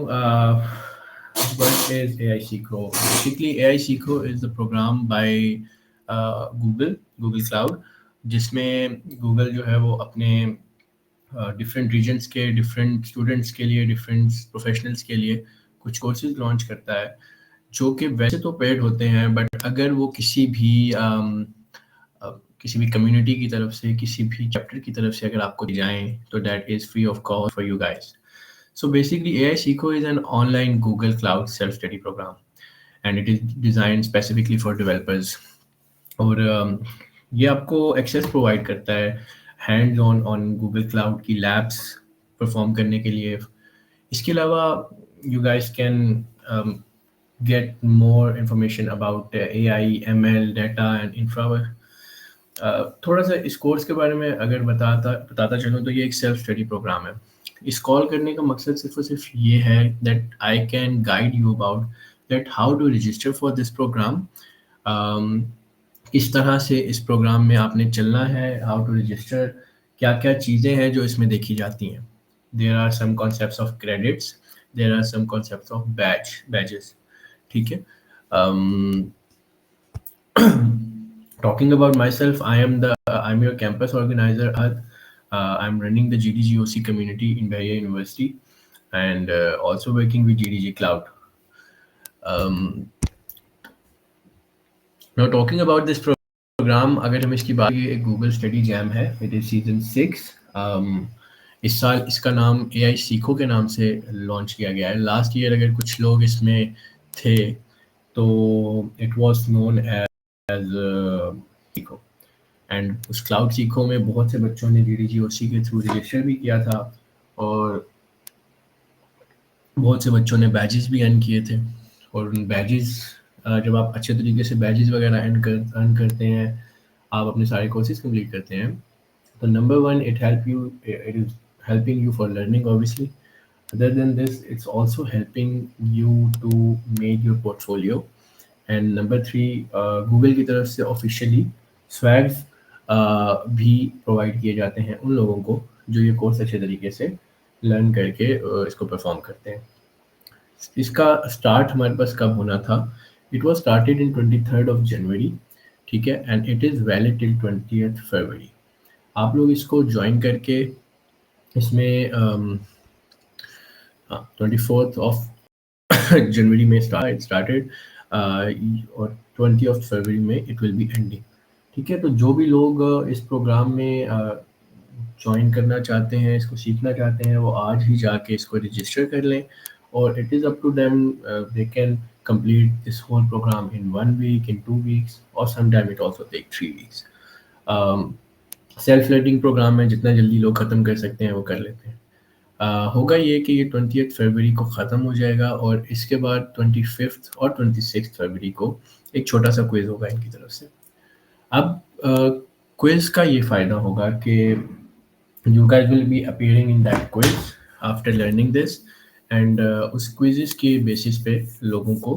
uh, what is AI Seco? Basically, AI Seco is the program by Google Cloud, जिसमें Google जो है वो अपने डिफरेंट रीजन्स के डिफरेंट स्टूडेंट्स के लिए डिफरेंट प्रोफेशनल्स के लिए कुछ कोर्सेज लॉन्च करता है जो कि वैसे तो पेड होते हैं, बट अगर वो किसी भी कम्युनिटी की तरफ से किसी भी चैप्टर की तरफ से अगर आपको दी जाएँ तो that is free of cost for you guys. So basically, AI Seco is an online Google Cloud self-study program, and it is designed specifically for developers. और ये आपको एक्सेस प्रोवाइड करता है हैंड्स ऑन गूगल क्लाउड की labs perform करने के लिए. इसके अलावा you guys can get more information about AI, ML, data and infra. थोड़ा सा इस कोर्स के बारे में अगर बताता चलूँ तो ये एक सेल्फ स्टडी प्रोग्राम है. इस कॉल करने का मकसद सिर्फ और सिर्फ ये है that I can guide you about that how to register for this programme. किस तरह से इस प्रोग्राम में आपने चलना है, हाउ टू रजिस्टर, क्या क्या चीज़ें हैं जो इसमें देखी जाती हैं. There are some concepts of credits, there are some concepts of badges. ठीक है. Talking about myself, I'm your campus organizer. I'm running the GDGOC community in Bahia University, and also working with GDG Cloud. Um, Now talking about this program, अगर हम इसकी बात करें, एक Google study jam है. It is season 6. इस साल इसका नाम AI सीखो के नाम से लॉन्च किया गया है. लास्ट ईयर अगर कुछ लोग इसमें थे तो इट वाज नोन एज सीखो. एंड उस क्लाउड सीखो में बहुत से बच्चों ने GDGOC के थ्रू रजिस्टर भी किया था, और बहुत से बच्चों ने बैजेस भी अर्न किए थे. और उन बैजेस, जब आप अच्छे तरीके से बैजेस वगैरह अर्न करते हैं, आप अपने सारे कोर्सेज कंप्लीट करते हैं, तो number one, it is helping you for learning obviously. Other than this, it's also helping you to make your portfolio. And number three, Google की तरफ से ऑफिशियली स्वैग्स भी प्रोवाइड किए जाते हैं उन लोगों को जो ये कोर्स अच्छे तरीके से लर्न करके इसको परफॉर्म करते हैं. इसका स्टार्ट हमारे पास कब होना था? It was started in 23rd of January. ठीक है. And it is valid till 20th February. आप लोग इसको ज्वाइन करके इसमें 24th of January में स्टार्टेड, और 20th February में इट विल बी एंडिंग. ठीक है. तो जो भी लोग इस प्रोग्राम में ज्वाइन करना चाहते हैं, इसको सीखना चाहते हैं, वो आज ही जाके इसको रजिस्टर कर लें. और it is up to them, they can complete this whole program in 1 week, in 2 weeks, or sometime it also take 3 weeks. Self learning programme में जितना जल्दी लोग ख़त्म कर सकते हैं वो कर लेते हैं. होगा ये कि ये 20th February को ख़त्म हो जाएगा, और इसके बाद 25th और 26th February को एक छोटा सा क्विज़ होगा इनकी तरफ से. अब क्विज़ का ये फ़ायदा होगा कि you guys will be appearing in that quiz after learning this, and उस क्विज़ के बेसिस पे लोगों को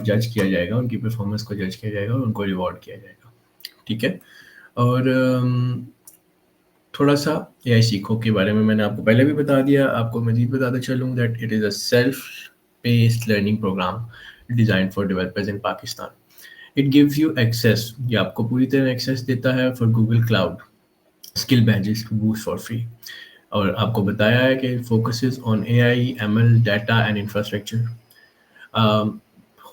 जज किया जाएगा, उनकी परफॉर्मेंस को जज किया जाएगा और उनको रिवॉर्ड किया जाएगा. ठीक है. और थोड़ा सा AI सीखो के बारे में मैंने आपको पहले भी बता दिया, आपको मज़ीद बताता चलूँ that it is a self paced learning programme designed for developers in Pakistan. It gives you access, ये आपको पूरी तरह एक्सेस देता है for Google cloud skill badges to boost for free. और आपको बताया है कि focuses on AI, ML, data and infrastructure.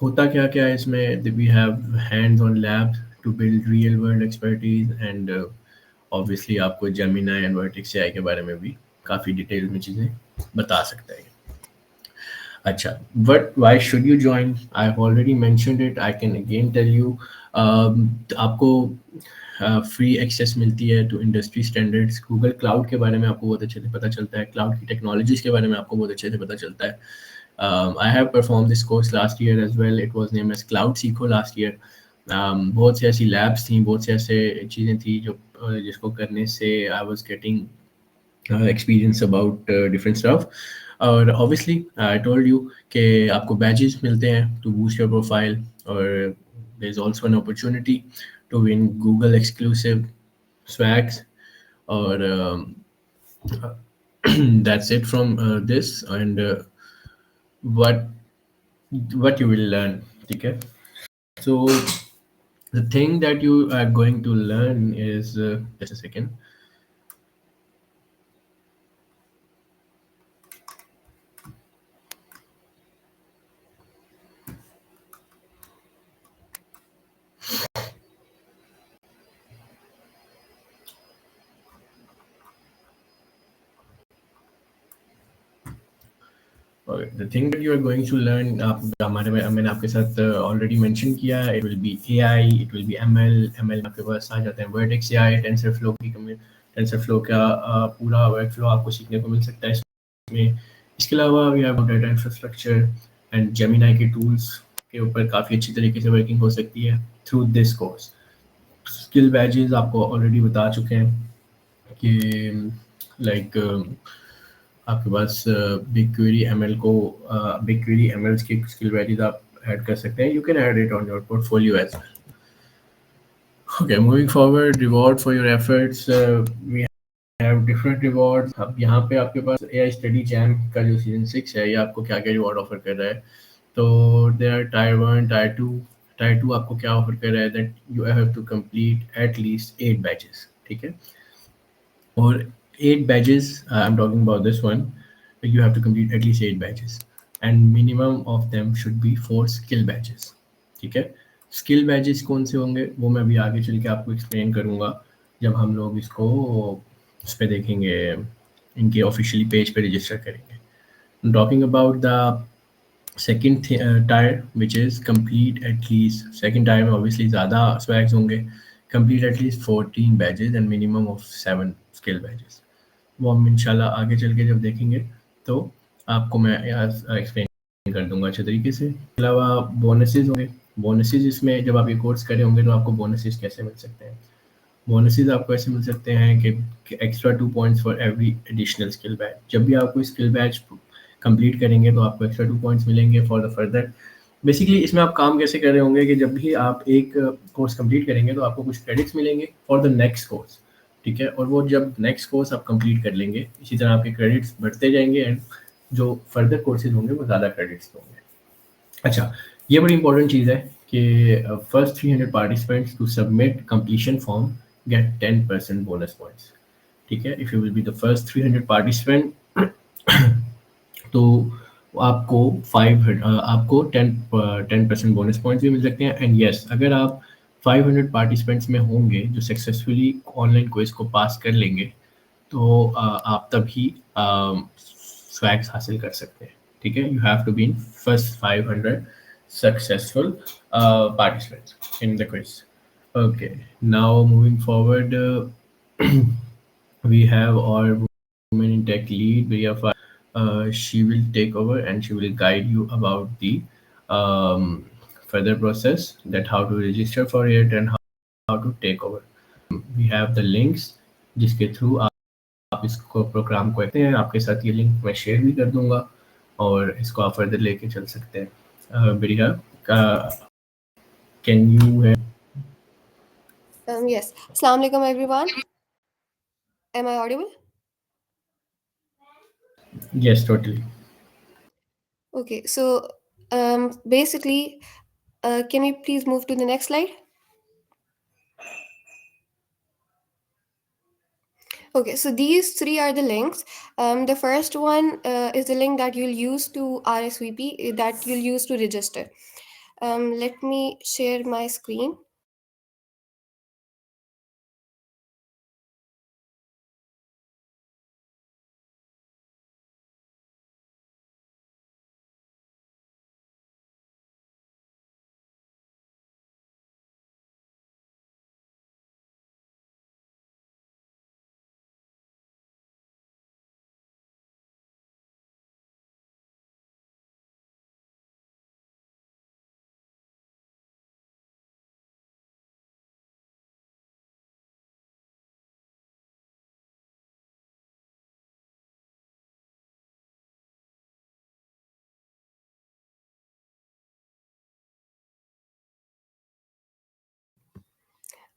होता क्या क्या है इसमें? We have hands on lab to build real world expertise, and obviously आपको जेमिनी एंड वर्टेक्स AI के बारे में भी काफ़ी डिटेल में चीज़ें बता सकता है. अच्छा, but why should you join? I have already mentioned it, I can again tell you. आपको फ्री एक्सेस मिलती है to industry standards. Google cloud के बारे में आपको बहुत अच्छे से पता चलता है, क्लाउड की टेक्नोलॉजीज़ के बारे में आपको बहुत अच्छे से पता चलता है. I have perform this course last year as well. It was named as cloud Seekho last year. बहुत सी ऐसी लैब्स थी, बहुत से ऐसे चीज़ें थी जो जिसको करने से I was getting experience about different stuff. और ऑब्वियसली आई टोल्ड यू कि आपको बैजेस मिलते हैं टू बूस्ट योर प्रोफाइल, और there is also an opportunity to win Google exclusive swags. Or that's it from this. And what you will learn. Okay, so the thing that you are going to learn is just a second. Okay, the thing that you are going to learn, आप हमारे में मैंने आपके साथ already mention किया, it will be AI, it will be ML. ML आपके पास आ जाते हैं Vertex AI, TensorFlow की TensorFlow का पूरा वर्कफ्लो आपको सीखने को मिल सकता है इसमें. इसके अलावा we have data infrastructure and Gemini के tools के ऊपर काफ़ी अच्छी तरीके से वर्किंग हो सकती है through this course. Skill badges आपको already बता चुके हैं कि like आपके पास बिग क्वेरी एमएल को बिग क्वेरी एमएल्स की स्किल वैल्यूज आप ऐड कर सकते हैं. You can add it on your portfolio as well. Okay, moving forward, reward for your efforts. We have different rewards. अब यहाँ पे आपके पास एआई स्टडी जैम का जो सीजन 6 है, ये आपको क्या क्या रिवॉर्ड ऑफर कर रहा है. तो they are tier 1, tier 2. Tier 2 आपको क्या ऑफर कर रहा है, that you have to complete at least 8 badges. ठीक है, or 8 batches. I'm talking about this one. You have to complete at least 8 batches, and minimum of them should be 4 skill batches. ठीक है, skill batches कौन से होंगे वो मैं अभी आगे चल के आपको एक्सप्लेन करूँगा जब हम लोग इसको उस पर देखेंगे, इनके ऑफिशियली पेज पे रजिस्टर करेंगे. Talking about the second tyre which is complete at least. Second tyre में ऑब्वियसली ज़्यादा स्वैग्स होंगे. Complete at least 14 batches and minimum of 7 skill batches. वो हम इंशाल्लाह आगे चल के जब देखेंगे तो आपको मैं एक्सप्लेन कर दूंगा अच्छे तरीके से. इसके अलावा बोनसेस होंगे. बोनसेस इसमें जब आप ये कोर्स करे होंगे तो आपको बोनसेस कैसे मिल सकते हैं. बोनसेस आपको ऐसे मिल सकते हैं कि extra 2 points for every additional skill batch. जब भी आप कोई स्किल बैच कंप्लीट करेंगे तो आपको एक्स्ट्रा 2 पॉइंट्स मिलेंगे फॉर द फर्दर. बेसिकली इसमें आप काम कैसे कर रहे होंगे कि जब भी आप एक कोर्स कंप्लीट करेंगे तो आपको कुछ क्रेडिट्स मिलेंगे फॉर द नेक्स्ट कोर्स. ठीक है, और वो जब नेक्स्ट कोर्स आप कंप्लीट कर लेंगे, इसी तरह आपके क्रेडिट्स बढ़ते जाएंगे एंड जो फर्दर कोर्सेज होंगे वो ज़्यादा क्रेडिट्स होंगे. अच्छा, ये बड़ी इंपॉर्टेंट चीज़ है कि first 300 participants to submit completion form get 10% bonus points. ठीक है, if you will be the first 300 participant तो आपको 10% बोनस पॉइंट्स भी मिल सकते हैं. एंड यस, अगर आप 500 पार्टिसिपेंट्स में होंगे जो सक्सेसफुली ऑनलाइन क्विज को पास कर लेंगे तो आप तभी स्वैग्स हासिल कर सकते हैं. ठीक है, you have to be in first 500 successful participants in the quiz. Okay, now moving forward, we have our women in tech lead, Priya. She will take over and she will guide you about the further process, that how to register for it and how to take over. We have the links जिसके through आप इसको programme को देखते हैं. आपके साथ ये link मैं शेयर भी कर दूंगा और इसको आप फर्दर लेके चल सकते हैं. Priya, can you? Yes. Assalamu alaikum, everyone. Am I audible? Yes, totally. Okay. So, basically, can we please move to the next slide? Okay. So these three are the links. The first one is the link that you'll use to RSVP, that you'll use to register. Let me share my screen.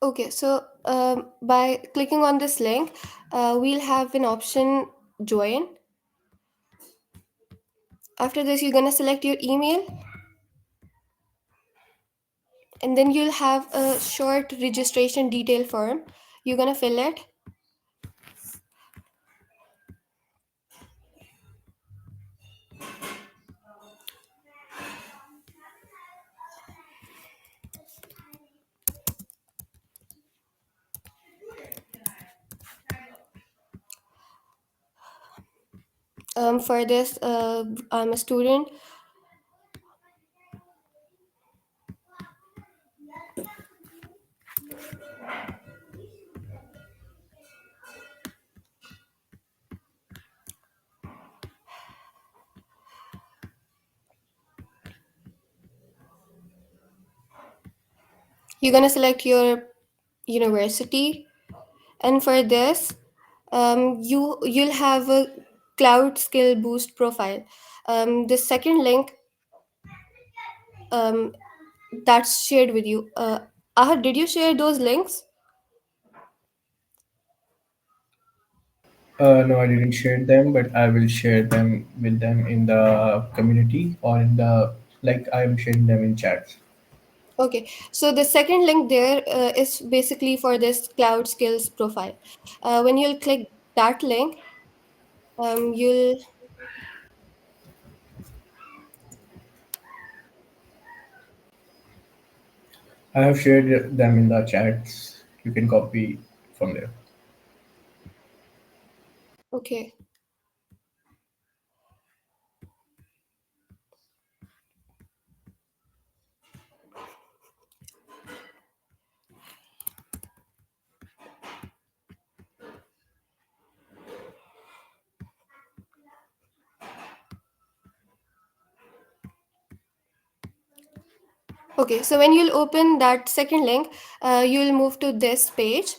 Okay, so by clicking on this link, we'll have an option join. After this, you're going to select your email, and then you'll have a short registration detail form. You're going to fill it. For this, I'm a student. You're going to select your university, and for this, you'll have a cloud skill boost profile. The second link um, that's shared with you. Ahad, did you share those links? No, I didn't share them, but I will share them with them in the community or in the like I'm sharing them in chats. Okay, so the second link there is basically for this cloud skills profile. When you'll click that link, you'll I have shared them in the chats. You can copy from there. okay. Okay, so when you'll open that second link, you'll move to this page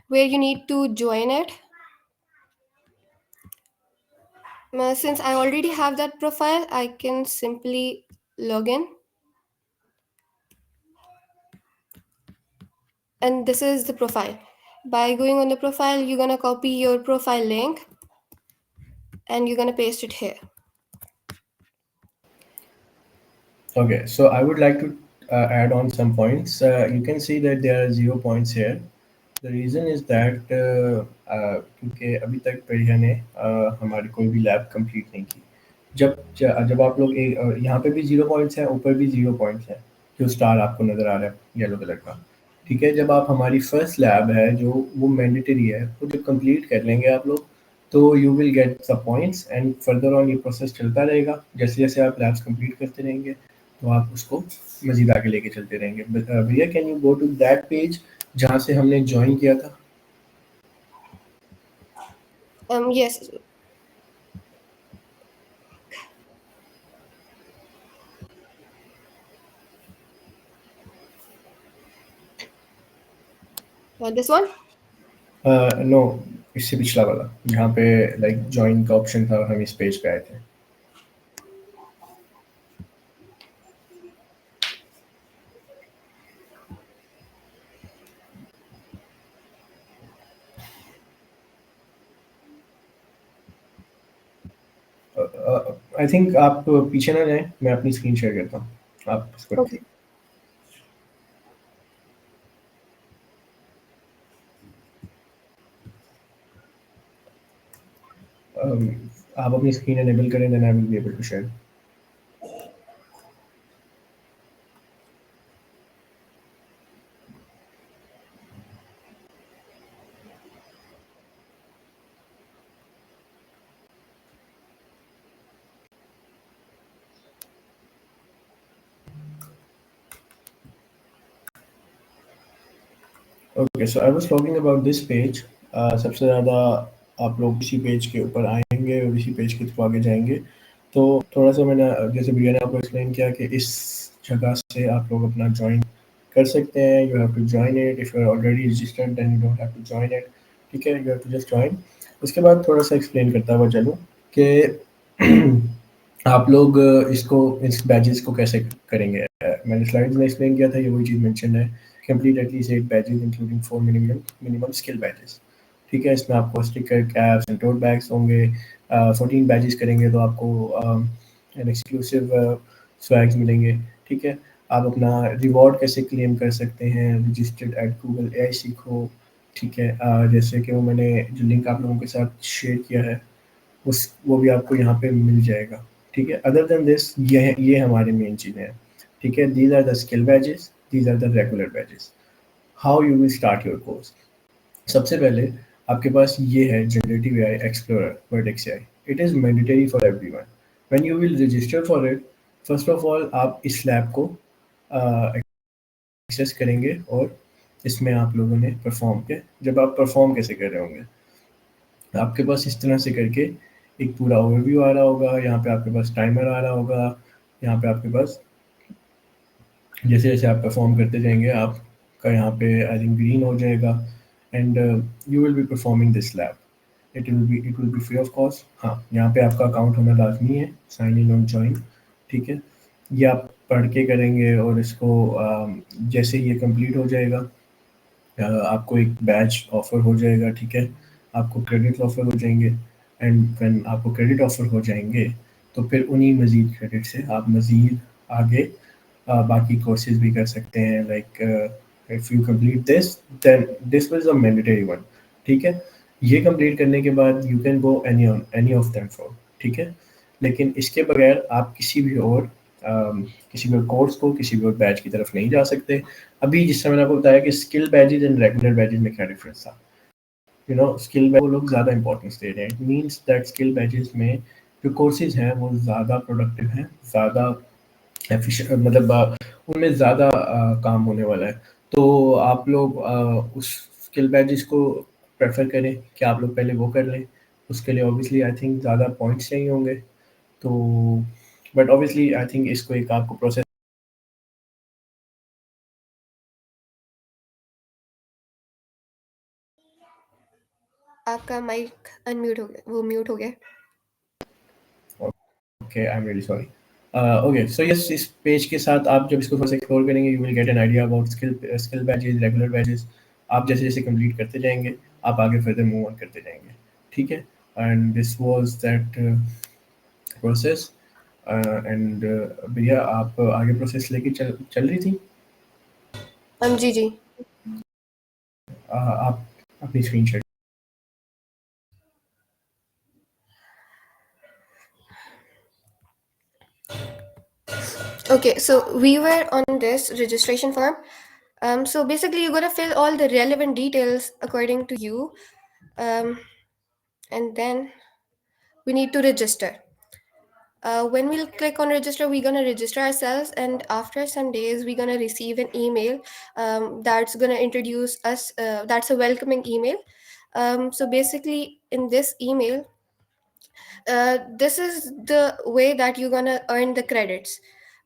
where you need to join it. Since I already have that profile, I can simply log in. And this is the profile. By going on the profile, you're gonna copy your profile link and you're gonna paste it here. Okay, so I would like to add on some points. You can see that there are 0 points here. The reason is that क्योंकि अभी तक प्रिया ने हमारी कोई भी lab complete नहीं की। जब आप लोग यहाँ पे भी 0 पॉइंट्स हैं, ऊपर भी 0 पॉइंट्स हैं, जो स्टार आपको नज़र आ रहा है येलो कलर का। ठीक है, जब आप हमारी फर्स्ट लैब है जो वो मैंडेटरी है, वो जब कंप्लीट कर लेंगे आप लोग, तो यू विल गेट सब पॉइंट्स एंड फर्दर ऑन ये प्रोसेस चलता रहेगा। जैसे जैसे आप लैब्स कंप्लीट करते रहेंगे, तो आप उसको मज़ीद आगे लेके चलते रहेंगे। भैया, can you go to that page जहाँ से हमने जॉइन किया था? Yes. This one? नो, इससे पिछला वाला, जहाँ पे लाइक जॉइन का ऑप्शन था और हम इस पेज पे आए थे। आई थिंक आप पीछे ना जाएं, मैं अपनी स्क्रीन शेयर करता हूँ, आप इसको Okay. रखें। आप अपनी स्क्रीन एनेबल करें, then I will be able to share. Okay, so I was talking about this page. सबसे ज़्यादा आप लोग इसी पेज के ऊपर आएंगे और इसी पेज के थ्रू आगे जाएंगे। तो थोड़ा सा मैंने जैसे भैया ने आपको एक्सप्लेन किया कि इस जगह से आप लोग अपना ज्वाइन कर सकते हैं। You have to join it, if you are already registered then you don't have to join it. ठीक है, you have to just join. उसके बाद थोड़ा सा एक्सप्लेन करता हुआ चलूँ कि आप लोग इसको इस बैजेस को कैसे करेंगे। मैंने स्लाइड्स में एक्सप्लेन किया था, ये वही चीज़ मेंशन है। Complete at least 8 badges including 4 minimum skill badges. ठीक है, इसमें आपको sticker, caps and tote bags होंगे। 14 बैजेस करेंगे तो आपको एंड एक्सक्लूसिव स्वैग्स मिलेंगे, ठीक है। आप अपना रिवॉर्ड कैसे क्लेम कर सकते हैं, रजिस्टर्ड एट गूगल एआई सीखो, ठीक है। जैसे कि वो मैंने जो लिंक आप लोगों के साथ शेयर किया है, उस वो भी आपको यहाँ पे मिल जाएगा, ठीक है। अदर देन दिस ये हमारे मेन चीज़ें हैं, ठीक है। These are the skill badges, these are the regular badges. How you will start your course. सबसे पहले आपके पास ये है generative AI explorer Vertex AI. It is mandatory for everyone. When you will register for it, first of all आप इस lab को access करेंगे, और इसमें आप लोगों ने परफॉर्म किया। जब आप परफॉर्म कैसे कर रहे होंगे, आपके पास इस तरह से करके एक पूरा ओवरव्यू आ रहा होगा, यहाँ पे आपके पास टाइमर आ रहा होगा, यहाँ पे आपके पास जैसे जैसे आप परफॉर्म करते जाएंगे आपका यहाँ पे आई थिंक ग्रीन हो जाएगा, and you will be performing this lab. It will be free of cost. हाँ, यहाँ पे आपका अकाउंट होना लाजमी है, साइन इन और ज्वाइन, ठीक है। ये आप पढ़ के करेंगे, और इसको जैसे ये कंप्लीट हो जाएगा, आपको एक बैच ऑफर हो जाएगा, ठीक है। आपको क्रेडिट ऑफर हो जाएंगे, एंड व्हेन आपको क्रेडिट ऑफर हो जाएंगे, तो फिर उन्हीं मज़ीद क्रेडिट से आप मज़ीद आगे बाकी कोर्सेज भी कर सकते हैं। Like if you complete this, then this was a mandatory one, ठीक है। ये कंप्लीट करने के बाद you can go any of them for, ठीक है। लेकिन इसके बगैर आप किसी भी कोर्स को, किसी भी बैच की तरफ नहीं जा सकते। अभी जिस समय मैंने आपको बताया कि skill badges and regular badges में क्या डिफरेंस था, स्किल बैच वो लोग ज़्यादा इंपॉर्टेंस दे रहे हैं। It means that skill badges में जो कोर्सेज हैं वो ज़्यादा प्रोडक्टिव हैं, ज़्यादा एफिशिएंट, मतलब उनमें ज़्यादा काम होने वाला है। तो आप लोग उस स्किल बैजेस को प्रेफर करें कि आप लोग पहले वो कर लें। उसके लिए ऑब्वियसली आई थिंक ज़्यादा पॉइंट्स चाहिए होंगे, तो बट ऑब्वियसली आई थिंक इसको एक आपको प्रोसेस। आपका माइक अनम्यूट हो गया, वो म्यूट हो गया। Okay, I am really sorry. Okay, so yes, इस पेज के साथ आप जब इसको थोड़ा सा एक्सप्लोर करेंगे, you will get an idea about skill badges, regular badges. आप जैसे जैसे कंप्लीट करते जाएंगे, आप आगे फर्दर मूव ऑन करते जाएंगे, ठीक है। And this was that process. And भैया आप आगे प्रोसेस लेके चल चल रही थी। जी जी। आप अपनी screen share. Okay, so we were on this registration form. So basically, you're gonna fill all the relevant details according to you, and then we need to register. When we'll click on register, we're gonna register ourselves, and after some days, we're gonna receive an email that's gonna introduce us. That's a welcoming email. So basically, in this email, this is the way that you're gonna earn the credits.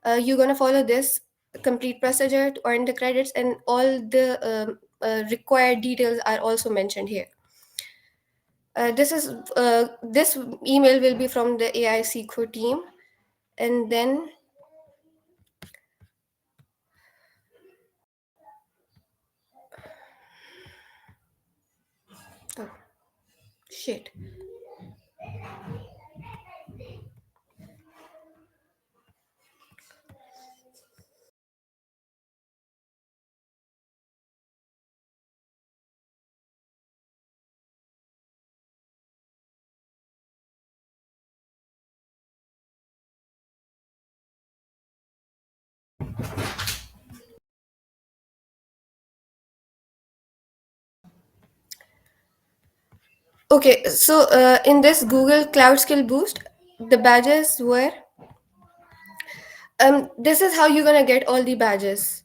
You're gonna follow this complete procedure to earn the credits, and all the required details are also mentioned here. This email will be from the AI Seco team, and then oh shit. Okay, so in this Google Cloud Skill Boost, the badges were this is how you're gonna get all the badges.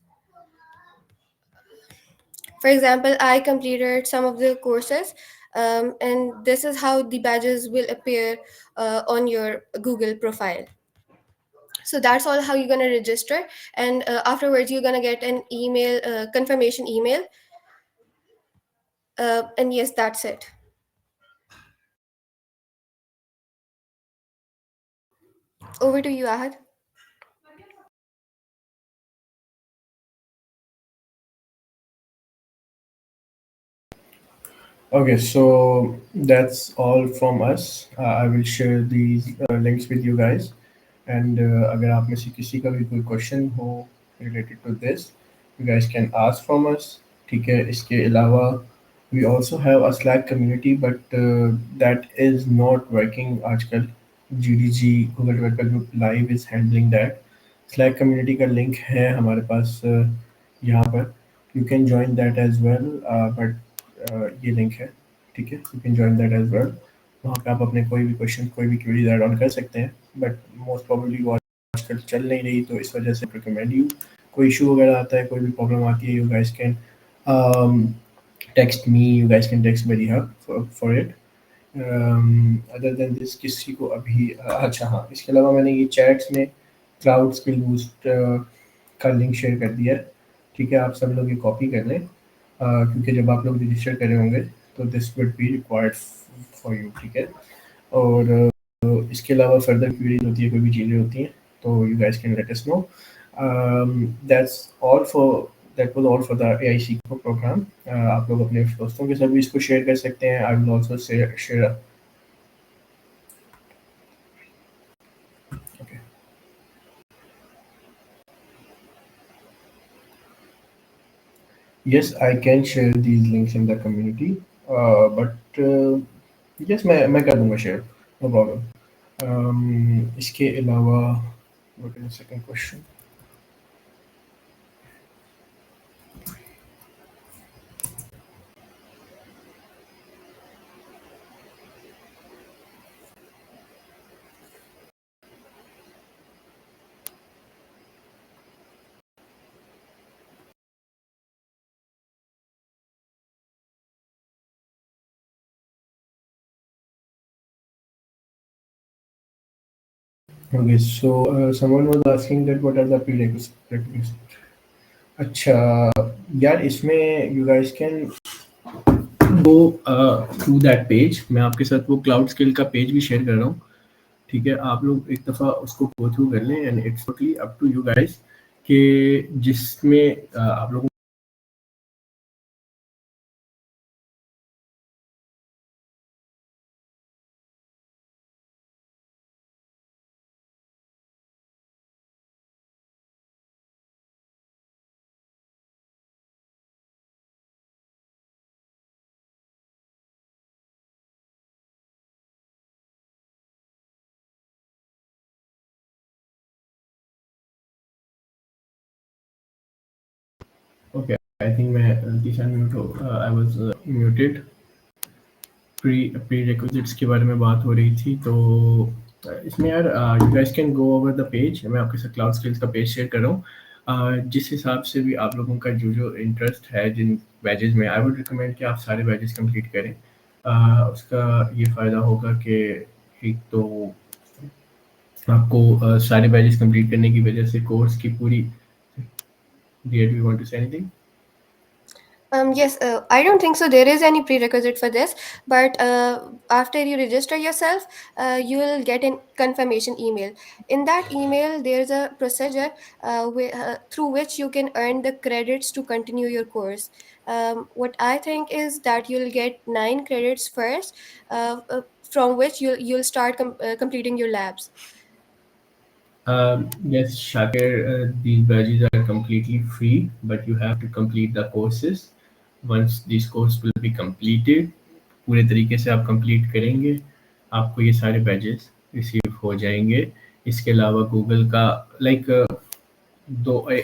For example, I completed some of the courses, and this is how the badges will appear on your Google profile. So that's all how you're gonna register, and afterwards you're gonna get an email, confirmation email, and yes, that's it. Over to you, Ahad. Okay, so that's all from us. I will share these links with you guys. And अगर आप में से किसी का भी कोई question हो related to this, you guys can ask from us, ठीक है। इसके अलावा we also have a Slack community, but that is not working आजकल। GDG Google developer group live is handling that. Slack community का link है हमारे पास यहाँ पर, you can join that as well, but ये लिंक है, ठीक है, you can join that as well. वहाँ पे आप अपने कोई भी क्वेश्चन, कोई भी क्वेरीज ऐड ऑन कर सकते हैं, बट मोस्ट प्रोबेबली वो आजकल चल नहीं रही, तो इस वजह से रिकमेंड यू, कोई इशू वगैरह आता है, कोई भी प्रॉब्लम आती है, you guys can text me, you guys can text very help for it. Other than this किसी को अभी अच्छा हाँ, इसके अलावा मैंने ये चैट्स में क्लाउड स्किल बूस्ट का लिंक शेयर कर दिया है, ठीक है। आप सब लोग ये कॉपी कर लें, क्योंकि जब आप लोग रजिस्टर करे होंगे तो this would be required for you, ठीक है। और इसके अलावा फर्दर क्वेरीज होती है, कोई भी चीज़ें होती हैं, तो you guys can let us know. That's all for that was all for the AI सीखो प्रोग्राम। आप लोग अपने दोस्तों के साथ भी इसको शेयर कर सकते हैं। I will also share okay. Yes, I can share these links in the community, but yes, मैं कर दूंगा शेयर, नो प्रॉब्लम। इसके अलावा what is the second question? Okay, so someone was asking that what are the prerequisites? अच्छा, यार इसमें you guys can go through that page। मैं आपके साथ वो क्लाउड स्किल का पेज भी शेयर कर रहा हूँ, ठीक है। आप लोग एक दफ़ा उसको गो थ्रू कर लें, and it's totally up to you guys कि जिसमें आप लोगों ओके, आई थिंक मैं गलती से अनम्यूट हो, I was muted. Pre requisites के बारे में बात हो रही थी, तो इसमें यार you guys can go over the page. मैं आपके साथ क्लाउड स्किल्स का पेज शेयर कर रहा हूँ। जिस हिसाब से भी आप लोगों का जो इंटरेस्ट है जिन बैजेस में, आई वुड रिकमेंड कि आप सारे बैजेस कंप्लीट करें। उसका ये फ़ायदा होगा कि एक तो आपको सारे बैजेस कंप्लीट करने की वजह से कोर्स की पूरी do you want to say anything? Yes, I don't think so. There is any prerequisite for this, but after you register yourself, you will get a confirmation email. In that email, there's a procedure through which you can earn the credits to continue your course. What I think is that you'll get 9 credits first, from which you'll start completing your labs. Yes, Shakir, these badges are completely free, but you have to complete the courses. Once these courses will be completed, पूरे तरीके से आप complete करेंगे, आपको ये सारे badges receive हो जाएंगे। इसके अलावा गूगल का लाइक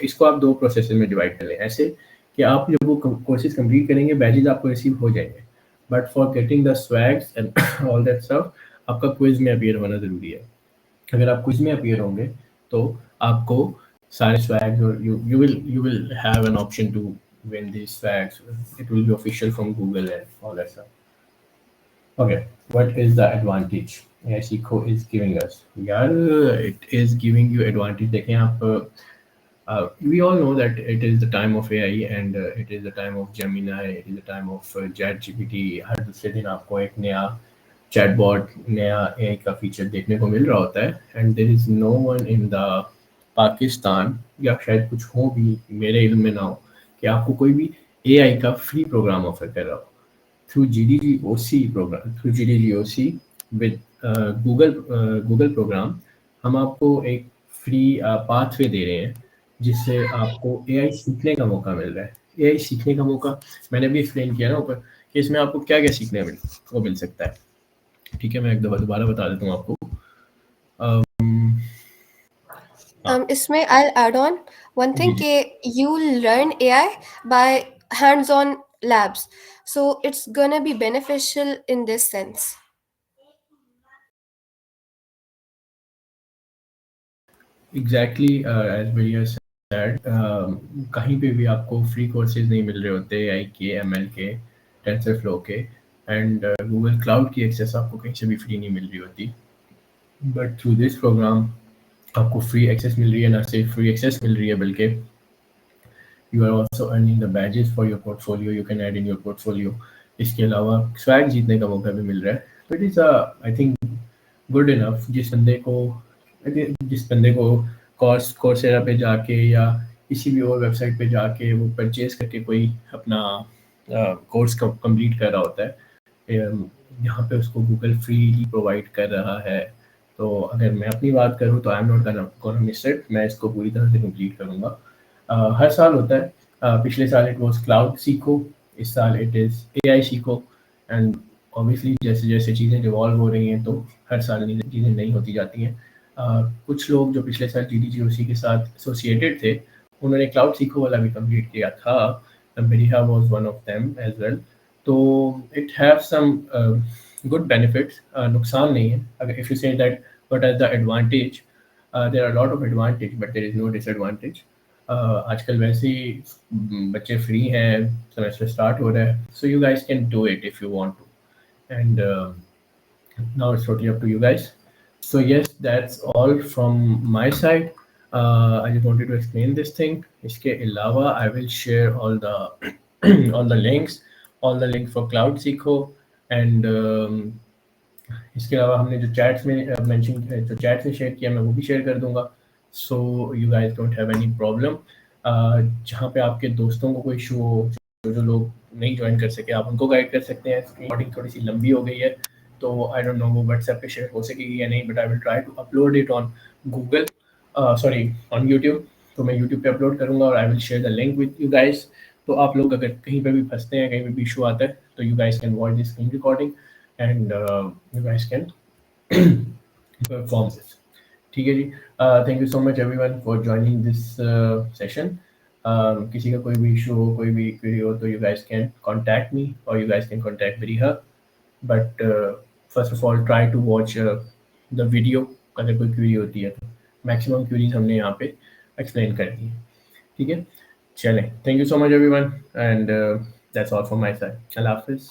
इसको आप दो प्रोसेस में डिवाइड कर लें, ऐसे कि आप जब वो कोर्सेज कंप्लीट करेंगे, बैजेस आपको रिसीव हो जाएंगे, but for getting the swags and all that stuff आपका क्विज में अपीयर होना ज़रूरी है। अगर आप क्विज में अपीयर होंगे तो आपको सारे स्वैग्स, और you will have an option to win these swags. It will be official from Google and all that stuff. Okay, what is the advantage AI Seco is giving us? यार it is giving you advantage। देखें आप, we all know that it is the time of AI, and it is the time of Gemini, it is the time of ChatGPT। हर दूसरे दिन आपको एक नया chatbot, नया AI का फीचर देखने को मिल रहा होता है, and there is no one in the Pakistan, या शायद कुछ हो भी, मेरे इल्म में ना हो, कि आपको कोई भी एआई का फ्री प्रोग्राम ऑफर कर रहा हो through GDGOC programme, through GDGOC with Google programme. हम आपको एक फ्री पाथवे दे रहे हैं जिससे आपको एआई सीखने का मौका मिल रहा है। एआई सीखने का मौका मैंने भी एक्सप्लेन किया ना ऊपर कि इसमें आपको क्या-क्या सीखने को मिल सकता है। ठीक है, मैं एक दफ़ा दोबारा बता देता हूँ आपको। हाँ, इसमें I'll add on one ji, thing जी। कि you learn AI by hands-on labs. So it's gonna be beneficial in this sense. Exactly as भैया सेड कहीं पे भी आपको फ्री कोर्सेज़ नहीं मिल रहे होते एआई के, एमएल के, टेंसरफ्लो के एंड गूगल क्लाउड की एक्सेस आपको कहीं से भी फ्री नहीं मिल रही होती। बट थ्रू दिस प्रोग्राम आपको फ्री एक्सेस मिल रही है, ना सिर्फ फ्री एक्सेस मिल रही है बल्कि you are also earning the badges for your portfolio, you can add in your portfolio. इसके अलावा स्वैग जीतने का मौका भी मिल रहा है। तो it is I think good enough जिस बंदे को कोर्सेरा पे जाके या किसी भी और वेबसाइट पे जाके वो परचेज करके कोई अपना कोर्स कंप्लीट कर रहा होता है, यहाँ पे उसको गूगल फ्रीली प्रोवाइड कर रहा है। तो अगर मैं अपनी बात करूँ तो I am not gonna miss it, मैं इसको पूरी तरह से कंप्लीट करूँगा। हर साल होता है, पिछले साल इट वाज क्लाउड सीखो, इस साल इट इज़ एआई सीखो एंड ऑब्वियसली जैसे-जैसे चीज़ें इवॉल्व हो रही हैं तो हर साल नई चीज़ें नई होती जाती हैं। कुछ लोग जो पिछले साल जीडीजीओसी के साथ एसोसिएटेड थे, उन्होंने क्लाउड सीखो वाला भी कंप्लीट किया था। Bereha was one of them as well. तो it have some good benefits, नुकसान नहीं है। अगर if you say that what are the advantage, there are a lot of advantage but there is no disadvantage. आजकल वैसे ही बच्चे free हैं, semester start हो रहा है, so you guys can do it if you want to. And now it's totally up to you guys. So yes, that's all from my side. I just wanted to explain this thing. इसके अलावा I will share all the all the links for Cloud Seekho and इसके अलावा हमने जो chats में mention जो chats में share किया मैं वो भी शेयर कर दूंगा। So you guys don't have any problem. जहाँ पे आपके दोस्तों को कोई इशू हो, जो लोग नहीं ज्वाइन कर सके, आप उनको गाइड कर सकते हैं। रिकॉर्डिंग थोड़ी सी लंबी हो गई है तो आई डोंट नो वो व्हाट्सएप पे शेयर हो सकेगी या नहीं, but I will try to upload it on Google, sorry on YouTube. तो मैं यूट्यूब पे अपलोड करूँगा और I will share the link with you guys. तो आप लोग अगर कहीं पे भी फंसते हैं, कहीं पे भी इशू आता है तो you guys can watch this screen recording and you guys can perform this. ठीक है जी। Thank you so much everyone for joining this session. किसी का कोई भी इशू हो, कोई भी क्वेरी हो तो you guys can contact me और you guys can contact Beriha, but first of all try to watch the video. अगर कोई क्वेरी होती है तो मैक्सिमम क्वेरीज हमने यहाँ पे एक्सप्लेन कर दी है। ठीक है, चलें, thank you so much everyone and that's all from my side. अल्लाह हाफिज़।